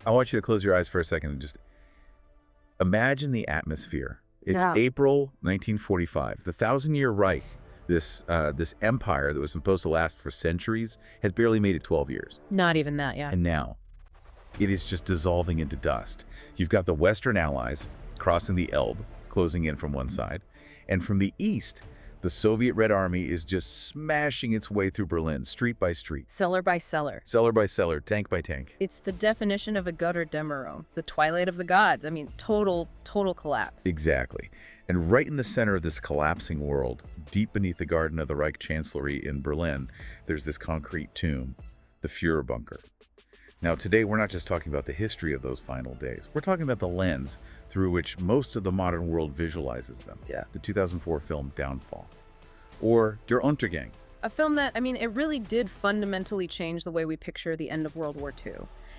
I want you to close your eyes for a second and just imagine the atmosphere. It's Yeah. April 1945. The Thousand-Year Reich, this empire that was supposed to last for centuries, has barely made it 12 years. Not even that, yeah. And now, it is just dissolving into dust. You've got the Western Allies crossing the Elbe, closing in from one side. And from the east, the Soviet Red Army is just smashing its way through Berlin, street by street. Cellar by cellar. Cellar by cellar, tank by tank. It's the definition of a Götterdämmerung, the twilight of the gods. I mean, total collapse. Exactly. And right in the center of this collapsing world, deep beneath the garden of the Reich Chancellery in Berlin, there's this concrete tomb, the Führer bunker. Now, today, we're not just talking about the history of those final days. We're talking about the lens through which most of the modern world visualizes them. Yeah. The 2004 film Downfall. Or Der Untergang. A film that, I mean, it really did fundamentally change the way we picture the end of World War II.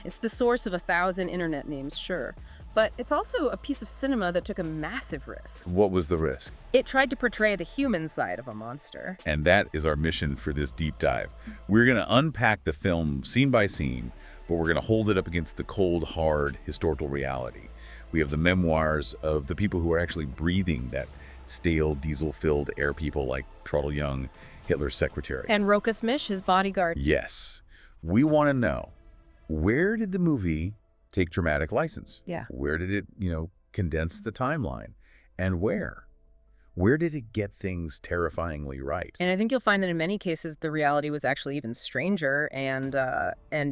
It's the source of 1,000 internet memes, sure. But it's also a piece of cinema that took a massive risk. What was the risk? It tried to portray the human side of a monster. And that is our mission for this deep dive. We're going to unpack the film scene by scene, but we're going to hold it up against the cold, hard, historical reality. We have the memoirs of the people who are actually breathing that stale, diesel-filled air people like Traudl Junge, Hitler's secretary. And Rokas Mish, his bodyguard. Yes. We want to know, where did the movie take dramatic license? Yeah. Where did it, condense the timeline? And where? Where did it get things terrifyingly right? And I think you'll find that in many cases, the reality was actually even stranger and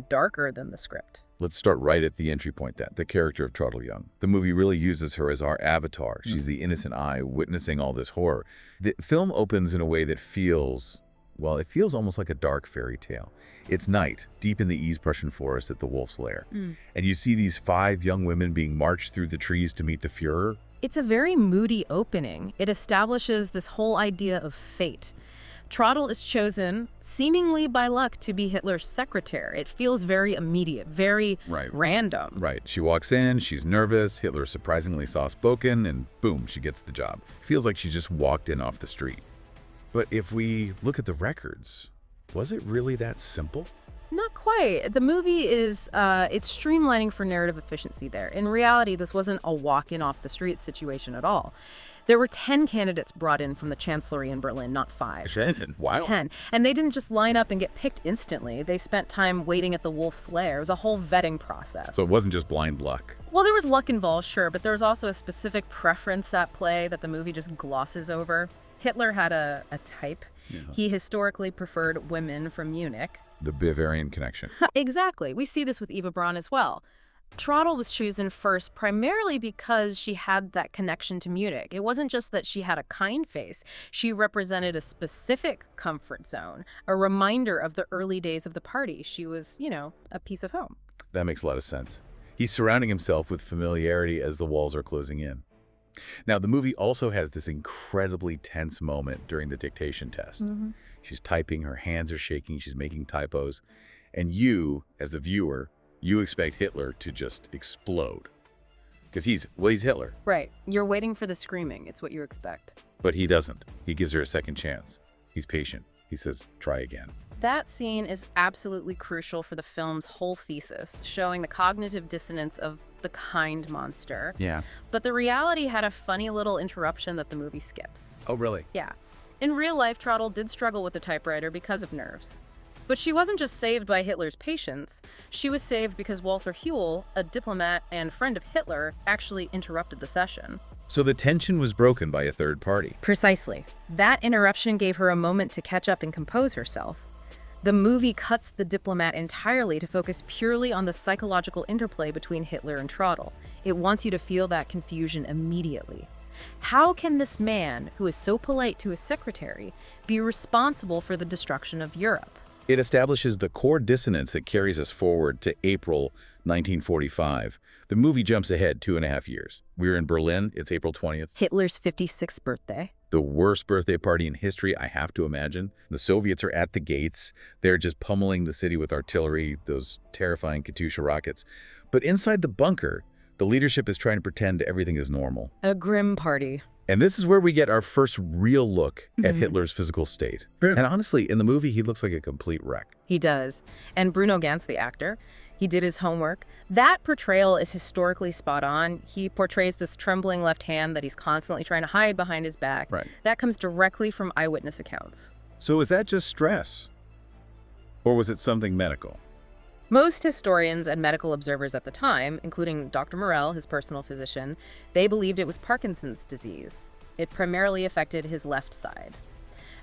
darker than the script. Let's start right at the entry point then, the character of Traudl Junge. The movie really uses her as our avatar. She's the innocent eye witnessing all this horror. The film opens in a way that feels, well, it feels almost like a dark fairy tale. It's night, deep in the East Prussian forest at the Wolf's Lair. And you see these 5 young women being marched through the trees to meet the Führer. It's a very moody opening. It establishes this whole idea of fate. Traudl is chosen, seemingly by luck, to be Hitler's secretary. It feels very immediate, very random. Right. She walks in, she's nervous, Hitler's surprisingly soft-spoken, and boom, she gets the job. Feels like she just walked in off the street. But if we look at the records, was it really that simple? Not quite. The movie is, it's streamlining for narrative efficiency there. In reality, this wasn't a walk-in off the street situation at all. There were 10 candidates brought in from the Chancellery in Berlin, not 5. 10? Wow. 10. And they didn't just line up and get picked instantly. They spent time waiting at the Wolf's Lair. It was a whole vetting process. So it wasn't just blind luck. Well, there was luck involved, sure, but there was also a specific preference at play that the movie just glosses over. Hitler had a type. Yeah. He historically preferred women from Munich. The Bavarian connection. Exactly. We see this with Eva Braun as well. Traudl was chosen first primarily because she had that connection to Munich. It wasn't just that she had a kind face. She represented a specific comfort zone, a reminder of the early days of the party. She was, a piece of home. That makes a lot of sense. He's surrounding himself with familiarity as the walls are closing in. Now, the movie also has this incredibly tense moment during the dictation test. She's typing, her hands are shaking, she's making typos, and you, as the viewer, you expect Hitler to just explode. Because he's Hitler. Right. You're waiting for the screaming. It's what you expect. But he doesn't. He gives her a second chance. He's patient. He says, try again. That scene is absolutely crucial for the film's whole thesis, showing the cognitive dissonance of the kind monster. Yeah. But the reality had a funny little interruption that the movie skips. Oh, really? Yeah. In real life, Traudl did struggle with the typewriter because of nerves. But she wasn't just saved by Hitler's patience. She was saved because Walter Huell, a diplomat and friend of Hitler, actually interrupted the session. So the tension was broken by a third party. Precisely. That interruption gave her a moment to catch up and compose herself. The movie cuts the diplomat entirely to focus purely on the psychological interplay between Hitler and Traudl. It wants you to feel that confusion immediately. How can this man, who is so polite to his secretary, be responsible for the destruction of Europe? It establishes the core dissonance that carries us forward to April 1945. The movie jumps ahead 2.5 years. We're in Berlin. It's April 20th. Hitler's 56th birthday. The worst birthday party in history, I have to imagine. The Soviets are at the gates. They're just pummeling the city with artillery, those terrifying Katyusha rockets. But inside the bunker, the leadership is trying to pretend everything is normal. A grim party. And this is where we get our first real look at Hitler's physical state. And honestly, in the movie, he looks like a complete wreck. He does. And Bruno Ganz, the actor, He did his homework. That portrayal is historically spot on. He portrays this trembling left hand that he's constantly trying to hide behind his back. Right. That comes directly from eyewitness accounts. So is that just stress? Or was it something medical? Most historians and medical observers at the time, including Dr. Morell, his personal physician, they believed it was Parkinson's disease. It primarily affected his left side.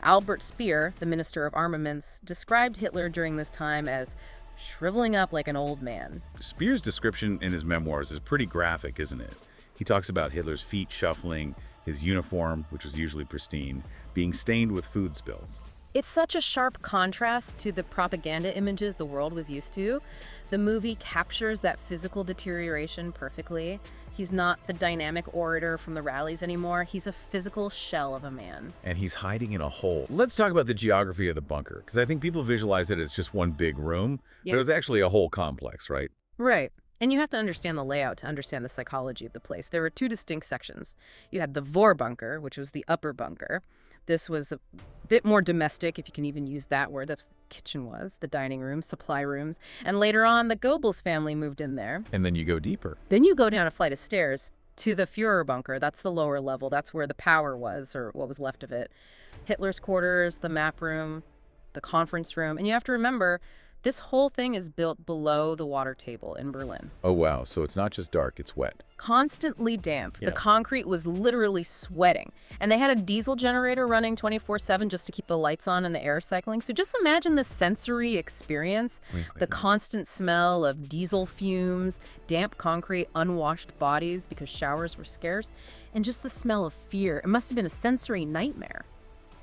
Albert Speer, the Minister of Armaments, described Hitler during this time as shriveling up like an old man. Speer's description in his memoirs is pretty graphic, isn't it? He talks about Hitler's feet shuffling, his uniform, which was usually pristine, being stained with food spills. It's such a sharp contrast to the propaganda images the world was used to. The movie captures that physical deterioration perfectly. He's not the dynamic orator from the rallies anymore. He's a physical shell of a man. And he's hiding in a hole. Let's talk about the geography of the bunker, because I think people visualize it as just one big room, but it was actually a whole complex, right? Right. And you have to understand the layout to understand the psychology of the place. There were two distinct sections. You had the Vorbunker, which was the upper bunker. This was a bit more domestic, if you can even use that word. That's what the kitchen was, the dining room, supply rooms. And later on, the Goebbels family moved in there. And then you go deeper. Then you go down a flight of stairs to the Führer bunker. That's the lower level. That's where the power was, or what was left of it. Hitler's quarters, the map room, the conference room. And you have to remember, this whole thing is built below the water table in Berlin. Oh, wow. So it's not just dark, it's wet. Constantly damp. Yeah. The concrete was literally sweating. And they had a diesel generator running 24/7 just to keep the lights on and the air cycling. So just imagine the sensory experience, the constant smell of diesel fumes, damp concrete, unwashed bodies because showers were scarce, and just the smell of fear. It must have been a sensory nightmare.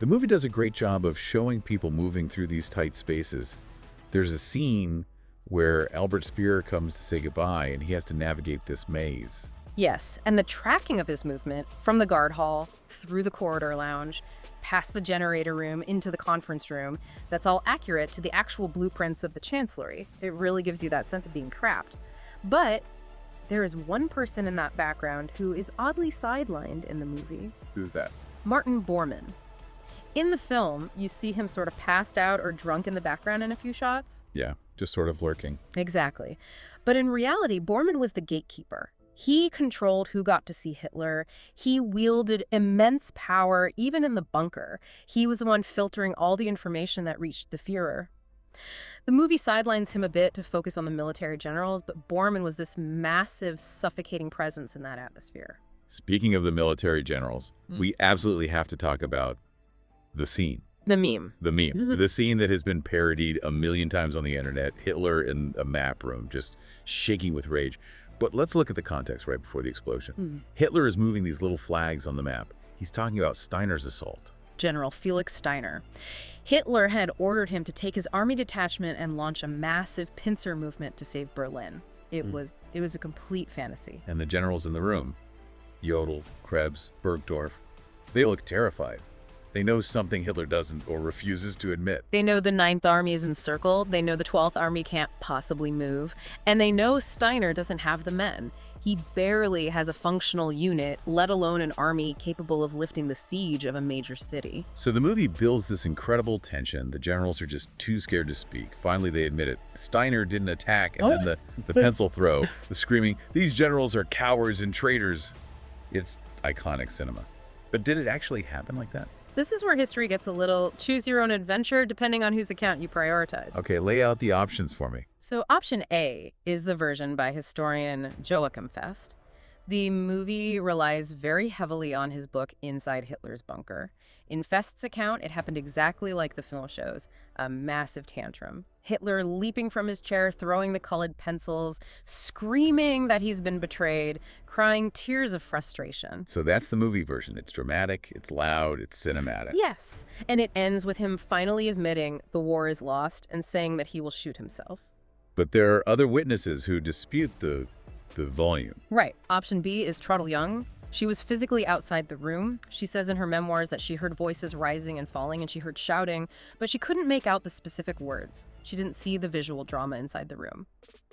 The movie does a great job of showing people moving through these tight spaces. There's a scene where Albert Speer comes to say goodbye, and he has to navigate this maze. Yes, and the tracking of his movement from the guard hall, through the corridor lounge, past the generator room, into the conference room, that's all accurate to the actual blueprints of the Chancellery. It really gives you that sense of being trapped. But there is one person in that background who is oddly sidelined in the movie. Who's that? Martin Bormann. In the film, you see him sort of passed out or drunk in the background in a few shots. Yeah, just sort of lurking. Exactly. But in reality, Bormann was the gatekeeper. He controlled who got to see Hitler. He wielded immense power, even in the bunker. He was the one filtering all the information that reached the Führer. The movie sidelines him a bit to focus on the military generals, but Bormann was this massive, suffocating presence in that atmosphere. Speaking of the military generals, we absolutely have to talk about the scene. The meme. The meme. The scene that has been parodied a million times on the internet. Hitler in a map room, just shaking with rage. But let's look at the context right before the explosion. Hitler is moving these little flags on the map. He's talking about Steiner's assault. General Felix Steiner. Hitler had ordered him to take his army detachment and launch a massive pincer movement to save Berlin. It was a complete fantasy. And the generals in the room, Jodl, Krebs, Bergdorf, they look terrified. They know something Hitler doesn't or refuses to admit. They know the 9th Army is encircled. They know the 12th Army can't possibly move. And they know Steiner doesn't have the men. He barely has a functional unit, let alone an army capable of lifting the siege of a major city. So the movie builds this incredible tension. The generals are just too scared to speak. Finally, they admit it. Steiner didn't attack, and then the pencil throw, the screaming, "These generals are cowards and traitors." It's iconic cinema. But did it actually happen like that? This is where history gets a little choose your own adventure depending on whose account you prioritize. Okay, lay out the options for me. So option A is the version by historian Joachim Fest. The movie relies very heavily on his book Inside Hitler's Bunker. In Fest's account, it happened exactly like the film shows, a massive tantrum. Hitler leaping from his chair, throwing the colored pencils, screaming that he's been betrayed, crying tears of frustration. So that's the movie version. It's dramatic, it's loud, it's cinematic. Yes, and it ends with him finally admitting the war is lost and saying that he will shoot himself. But there are other witnesses who dispute the volume. Right. Option B is Traudl Junge. She was physically outside the room. She says in her memoirs that she heard voices rising and falling and she heard shouting, but she couldn't make out the specific words. She didn't see the visual drama inside the room.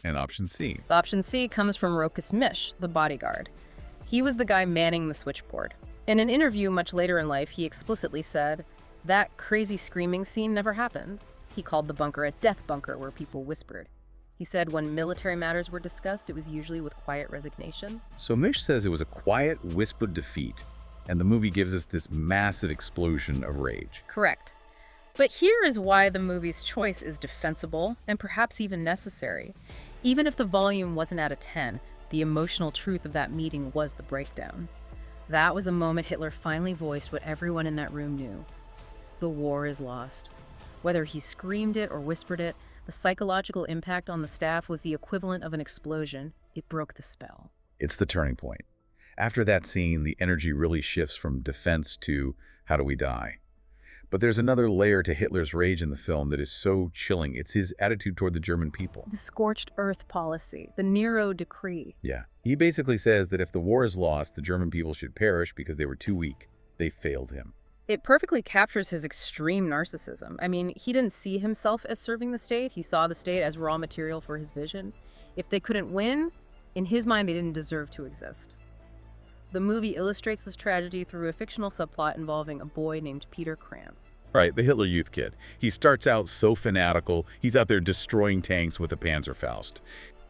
And option C. Option C comes from Rokas Misch, the bodyguard. He was the guy manning the switchboard. In an interview much later in life, he explicitly said, "That crazy screaming scene never happened." He called the bunker a death bunker where people whispered. He said when military matters were discussed, it was usually with quiet resignation. So Mish says it was a quiet, whispered defeat, and the movie gives us this massive explosion of rage. Correct. But here is why the movie's choice is defensible and perhaps even necessary. Even if the volume wasn't out of 10, the emotional truth of that meeting was the breakdown. That was the moment Hitler finally voiced what everyone in that room knew. The war is lost. Whether he screamed it or whispered it, the psychological impact on the staff was the equivalent of an explosion. It broke the spell. It's the turning point. After that scene, the energy really shifts from defense to how do we die? But there's another layer to Hitler's rage in the film that is so chilling. It's his attitude toward the German people. The scorched earth policy, the Nero decree. Yeah. He basically says that if the war is lost, the German people should perish because they were too weak. They failed him. It perfectly captures his extreme narcissism. I mean, he didn't see himself as serving the state. He saw the state as raw material for his vision. If they couldn't win, in his mind, they didn't deserve to exist. The movie illustrates this tragedy through a fictional subplot involving a boy named Peter Krantz. Right, the Hitler Youth kid. He starts out so fanatical. He's out there destroying tanks with a Panzerfaust.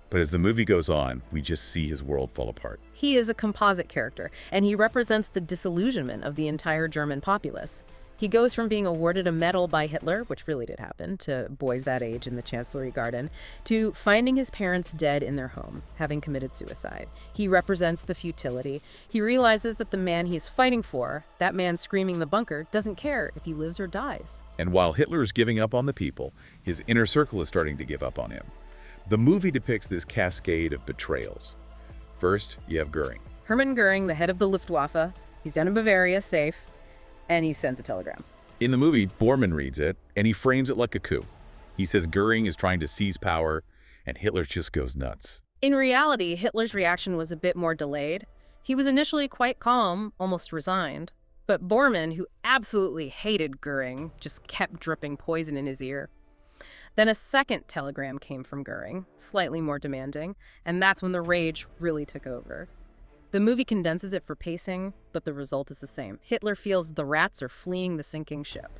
But as the movie goes on, we just see his world fall apart. He is a composite character, and he represents the disillusionment of the entire German populace. He goes from being awarded a medal by Hitler, which really did happen, to boys that age in the Chancellery Garden, to finding his parents dead in their home, having committed suicide. He represents the futility. He realizes that the man he's fighting for, that man screaming in the bunker, doesn't care if he lives or dies. And while Hitler is giving up on the people, his inner circle is starting to give up on him. The movie depicts this cascade of betrayals. First, you have Goering. Hermann Goering, the head of the Luftwaffe, he's down in Bavaria, safe, and he sends a telegram. In the movie, Bormann reads it, and he frames it like a coup. He says Goering is trying to seize power, and Hitler just goes nuts. In reality, Hitler's reaction was a bit more delayed. He was initially quite calm, almost resigned. But Bormann, who absolutely hated Goering, just kept dripping poison in his ear. Then a second telegram came from Goering, slightly more demanding, and that's when the rage really took over. The movie condenses it for pacing, but the result is the same. Hitler feels the rats are fleeing the sinking ship.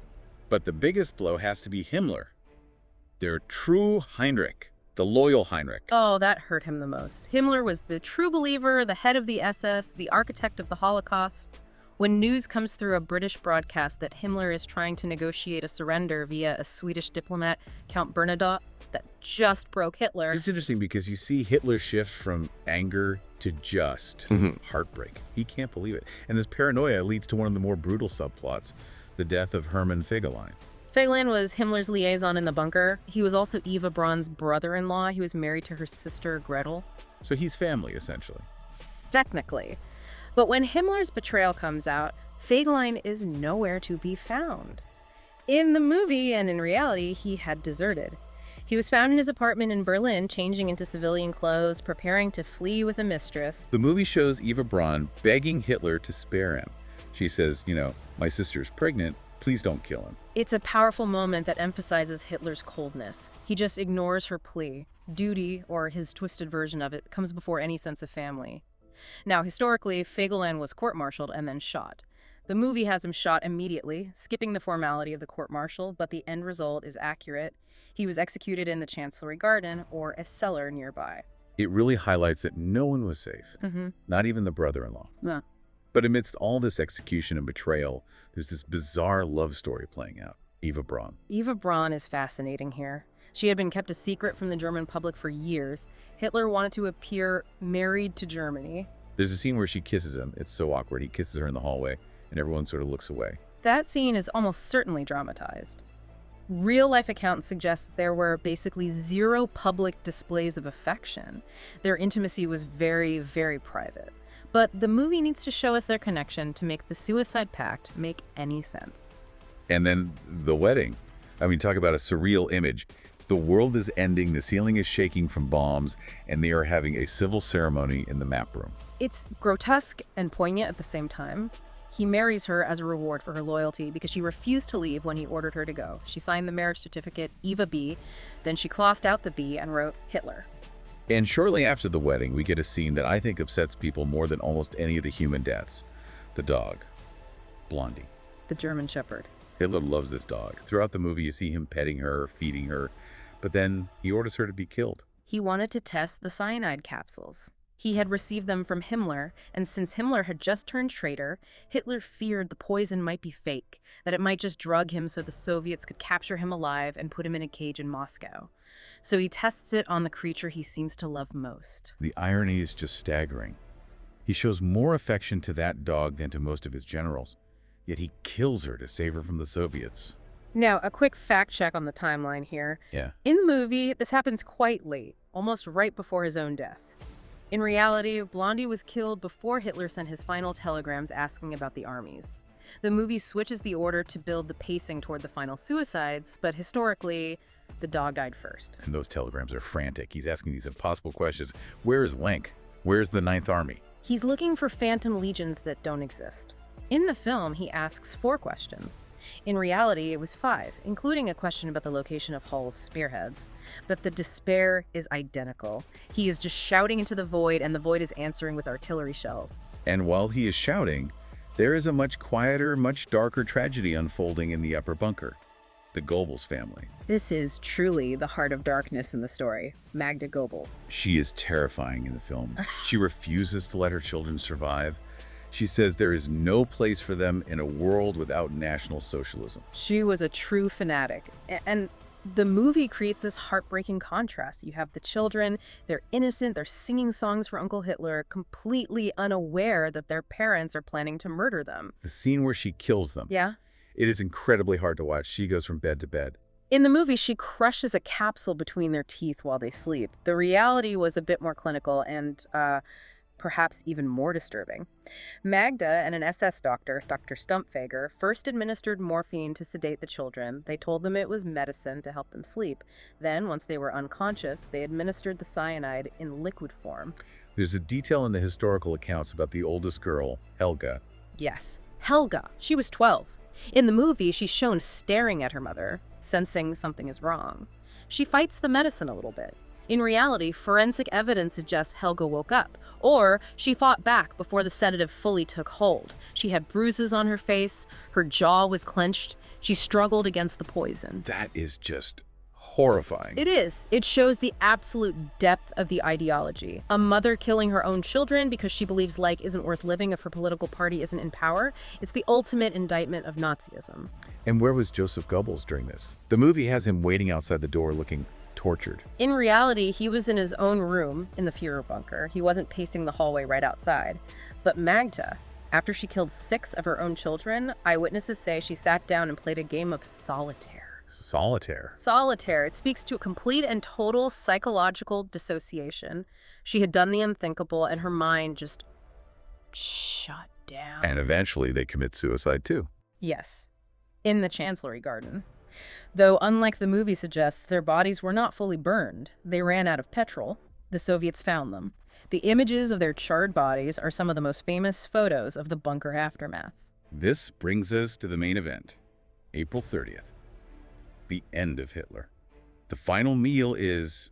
But the biggest blow has to be Himmler. Their true Heinrich, the loyal Heinrich. Oh, that hurt him the most. Himmler was the true believer, the head of the SS, the architect of the Holocaust. When news comes through a British broadcast that Himmler is trying to negotiate a surrender via a Swedish diplomat, Count Bernadotte, that just broke Hitler. It's interesting because you see Hitler shift from anger to just heartbreak. He can't believe it. And this paranoia leads to one of the more brutal subplots, the death of Hermann Fegelein. Fegelein was Himmler's liaison in the bunker. He was also Eva Braun's brother-in-law. He was married to her sister, Gretel. So he's family, essentially. Technically. But when Himmler's betrayal comes out, Fegelein is nowhere to be found. In the movie and in reality, he had deserted. He was found in his apartment in Berlin, changing into civilian clothes, preparing to flee with a mistress. The movie shows Eva Braun begging Hitler to spare him. She says, my sister's pregnant, please don't kill him. It's a powerful moment that emphasizes Hitler's coldness. He just ignores her plea. Duty, or his twisted version of it, comes before any sense of family. Now, historically, Fegelein was court-martialed and then shot. The movie has him shot immediately, skipping the formality of the court-martial, but the end result is accurate. He was executed in the Chancellery Garden, or a cellar nearby. It really highlights that no one was safe, not even the brother-in-law. Yeah. But amidst all this execution and betrayal, there's this bizarre love story playing out. Eva Braun. Eva Braun is fascinating here. She had been kept a secret from the German public for years. Hitler wanted to appear married to Germany. There's a scene where she kisses him. It's so awkward. He kisses her in the hallway, and everyone sort of looks away. That scene is almost certainly dramatized. Real-life accounts suggest there were basically zero public displays of affection. Their intimacy was very, very private. But the movie needs to show us their connection to make the suicide pact make any sense. And then the wedding. I mean, talk about a surreal image. The world is ending, the ceiling is shaking from bombs, and they are having a civil ceremony in the map room. It's grotesque and poignant at the same time. He marries her as a reward for her loyalty because she refused to leave when he ordered her to go. She signed the marriage certificate, Eva B. Then she crossed out the B and wrote Hitler. And shortly after the wedding, we get a scene that I think upsets people more than almost any of the human deaths. The dog. Blondie. The German Shepherd. Hitler loves this dog. Throughout the movie, you see him petting her, feeding her, but then he orders her to be killed. He wanted to test the cyanide capsules. He had received them from Himmler, and since Himmler had just turned traitor, Hitler feared the poison might be fake, that it might just drug him so the Soviets could capture him alive and put him in a cage in Moscow. So he tests it on the creature he seems to love most. The irony is just staggering. He shows more affection to that dog than to most of his generals, yet he kills her to save her from the Soviets. Now, a quick fact check on the timeline here. Yeah. In the movie, this happens quite late, almost right before his own death. In reality, Blondie was killed before Hitler sent his final telegrams asking about the armies. The movie switches the order to build the pacing toward the final suicides, but historically, the dog died first. And those telegrams are frantic. He's asking these impossible questions. Where is Wenck? Where's the Ninth Army? He's looking for phantom legions that don't exist. In the film, he asks 4 questions. In reality, it was 5, including a question about the location of Hull's spearheads. But the despair is identical. He is just shouting into the void, and the void is answering with artillery shells. And while he is shouting, there is a much quieter, much darker tragedy unfolding in the upper bunker. The Goebbels family. This is truly the heart of darkness in the story, Magda Goebbels. She is terrifying in the film. She refuses to let her children survive. She says there is no place for them in a world without National Socialism. She was a true fanatic. And the movie creates this heartbreaking contrast. You have the children, they're innocent, they're singing songs for Uncle Hitler, completely unaware that their parents are planning to murder them. The scene where she kills them. Yeah? It is incredibly hard to watch. She goes from bed to bed. In the movie, she crushes a capsule between their teeth while they sleep. The reality was a bit more clinical and perhaps even more disturbing. Magda and an SS doctor, Dr. Stumpfager, first administered morphine to sedate the children. They told them it was medicine to help them sleep. Then, once they were unconscious, they administered the cyanide in liquid form. There's a detail in the historical accounts about the oldest girl, Helga. Yes, Helga. She was 12. In the movie, she's shown staring at her mother, sensing something is wrong. She fights the medicine a little bit. In reality, forensic evidence suggests Helga woke up, or she fought back before the sedative fully took hold. She had bruises on her face, her jaw was clenched, she struggled against the poison. That is just horrifying. It is. It shows the absolute depth of the ideology. A mother killing her own children because she believes life isn't worth living if her political party isn't in power. It's the ultimate indictment of Nazism. And where was Joseph Goebbels during this? The movie has him waiting outside the door looking tortured. In reality, he was in his own room in the Führer bunker. He wasn't pacing the hallway right outside. But Magda, after she killed 6 of her own children, eyewitnesses say she sat down and played a game of solitaire. Solitaire. Solitaire. It speaks to a complete and total psychological dissociation. She had done the unthinkable, and her mind just shut down. And eventually they commit suicide too. Yes, in the Chancellery Garden. Though, unlike the movie suggests, their bodies were not fully burned. They ran out of petrol. The Soviets found them. The images of their charred bodies are some of the most famous photos of the bunker aftermath. This brings us to the main event, April 30th, the end of Hitler. The final meal is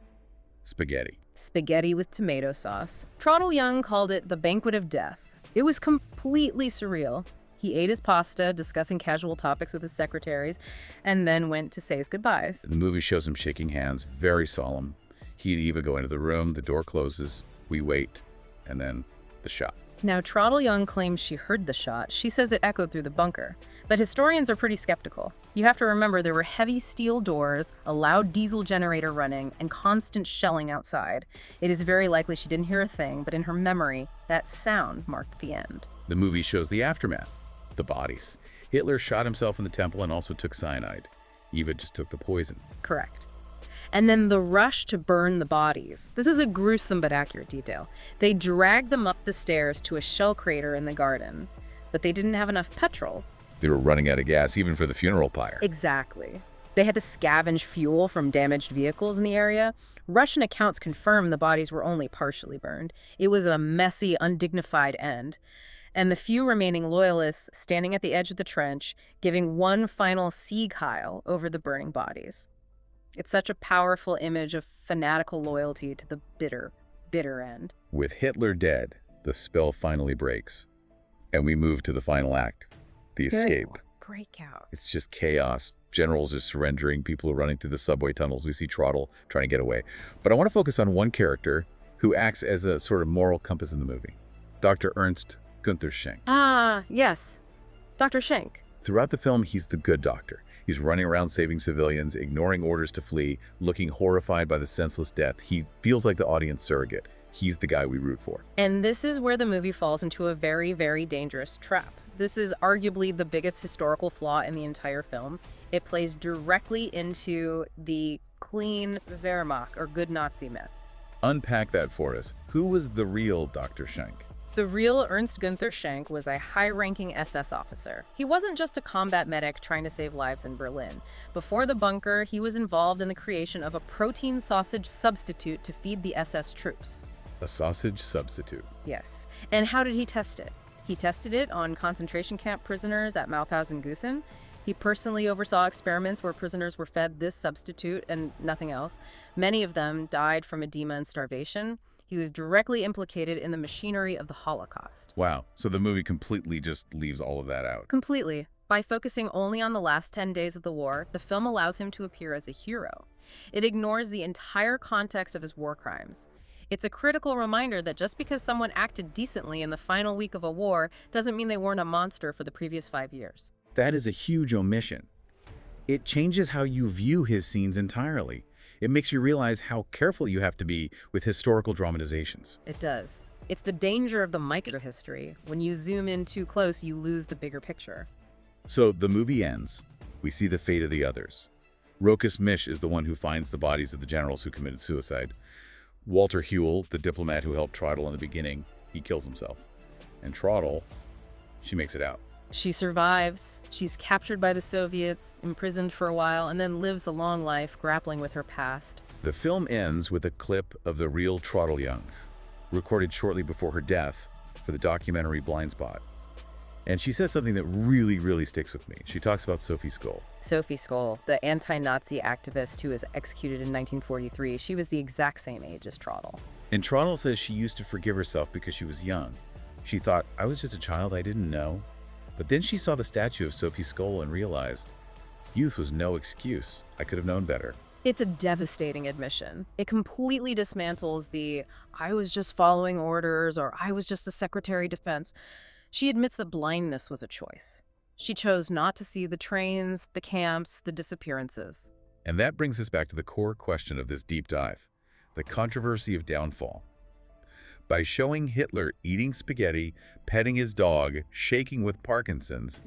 spaghetti. Spaghetti with tomato sauce. Traudl Junge called it the banquet of death. It was completely surreal. He ate his pasta, discussing casual topics with his secretaries, and then went to say his goodbyes. The movie shows him shaking hands, very solemn. He and Eva go into the room, the door closes, we wait, and then the shot. Now, Traudl Junge claims she heard the shot. She says it echoed through the bunker. But historians are pretty skeptical. You have to remember there were heavy steel doors, a loud diesel generator running, and constant shelling outside. It is very likely she didn't hear a thing, but in her memory, that sound marked the end. The movie shows the aftermath, the bodies. Hitler shot himself in the temple and also took cyanide. Eva just took the poison. Correct. And then the rush to burn the bodies. This is a gruesome but accurate detail. They dragged them up the stairs to a shell crater in the garden, but they didn't have enough petrol. They were running out of gas even for the funeral pyre. Exactly. They had to scavenge fuel from damaged vehicles in the area. Russian accounts confirm the bodies were only partially burned. It was a messy, undignified end. And the few remaining loyalists standing at the edge of the trench, giving one final Sieg Heil over the burning bodies. It's such a powerful image of fanatical loyalty to the bitter, bitter end. With Hitler dead, the spell finally breaks. And we move to the final act, the escape. Breakout. It's just chaos, Generals are surrendering. People are running through the subway tunnels. We see Traudl trying to get away. But I want to focus on one character who acts as a sort of moral compass in the movie. Dr. Ernst-Günther Schenck. Ah, yes. Dr. Schenck. Throughout the film, he's the good doctor. He's running around saving civilians, ignoring orders to flee, looking horrified by the senseless death. He feels like the audience surrogate. He's the guy we root for. And this is where the movie falls into a very, very dangerous trap. This is arguably the biggest historical flaw in the entire film. It plays directly into the clean Wehrmacht, or good Nazi myth. Unpack that for us. Who was the real Dr. Schenck? The real Ernst-Günther Schenck was a high-ranking SS officer. He wasn't just a combat medic trying to save lives in Berlin. Before the bunker, he was involved in the creation of a protein sausage substitute to feed the SS troops. A sausage substitute. Yes. And how did he test it? He tested it on concentration camp prisoners at Mauthausen-Gusen. He personally oversaw experiments where prisoners were fed this substitute and nothing else. Many of them died from edema and starvation. He was directly implicated in the machinery of the Holocaust. Wow. So the movie completely just leaves all of that out. Completely. By focusing only on the last 10 days of the war, the film allows him to appear as a hero. It ignores the entire context of his war crimes. It's a critical reminder that just because someone acted decently in the final week of a war doesn't mean they weren't a monster for the previous 5 years. That is a huge omission. It changes how you view his scenes entirely. It makes you realize how careful you have to be with historical dramatizations. It does. It's the danger of the microhistory. When you zoom in too close, you lose the bigger picture. So the movie ends. We see the fate of the others. Rokas Misch is the one who finds the bodies of the generals who committed suicide. Walter Huell, the diplomat who helped Traudl in the beginning, he kills himself. And Traudl, she makes it out. She survives. She's captured by the Soviets, imprisoned for a while, and then lives a long life grappling with her past. The film ends with a clip of the real Traudl Junge, recorded shortly before her death for the documentary Blind Spot. And she says something that really, really sticks with me. She talks about Sophie Scholl. Sophie Scholl, the anti-Nazi activist who was executed in 1943, she was the exact same age as Traudl. And Traudl says she used to forgive herself because she was young. She thought, I was just a child, I didn't know. But then she saw the statue of Sophie Scholl and realized, youth was no excuse. I could have known better. It's a devastating admission. It completely dismantles the, I was just following orders, or I was just a Secretary of Defense. She admits that blindness was a choice. She chose not to see the trains, the camps, the disappearances. And that brings us back to the core question of this deep dive, the controversy of downfall. By showing Hitler eating spaghetti, petting his dog, shaking with Parkinson's,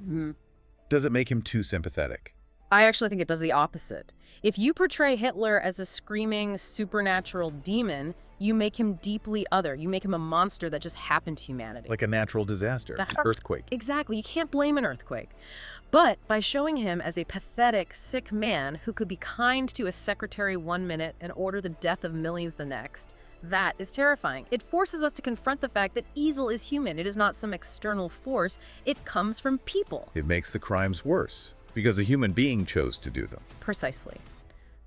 does it make him too sympathetic? I actually think it does the opposite. If you portray Hitler as a screaming supernatural demon, you make him deeply other. You make him a monster that just happened to humanity. Like a natural disaster, an earthquake. Exactly. You can't blame an earthquake. But by showing him as a pathetic, sick man who could be kind to a secretary 1 minute and order the death of millions the next, that is terrifying. It forces us to confront the fact that evil is human. It is not some external force. It comes from people. It makes the crimes worse because a human being chose to do them. Precisely.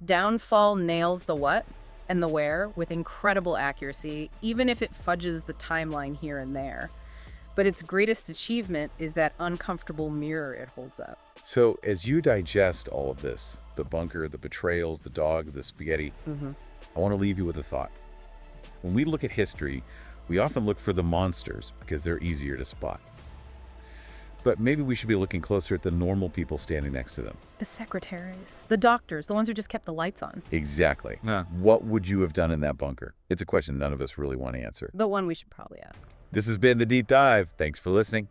Downfall nails the what and the where with incredible accuracy, even if it fudges the timeline here and there. But its greatest achievement is that uncomfortable mirror it holds up. So as you digest all of this, the bunker, the betrayals, the dog, the spaghetti, I want to leave you with a thought. When we look at history, we often look for the monsters because they're easier to spot. But maybe we should be looking closer at the normal people standing next to them. The secretaries, the doctors, the ones who just kept the lights on. Exactly. What would you have done in that bunker? It's a question none of us really want to answer. The one we should probably ask. This has been The Deep Dive. Thanks for listening.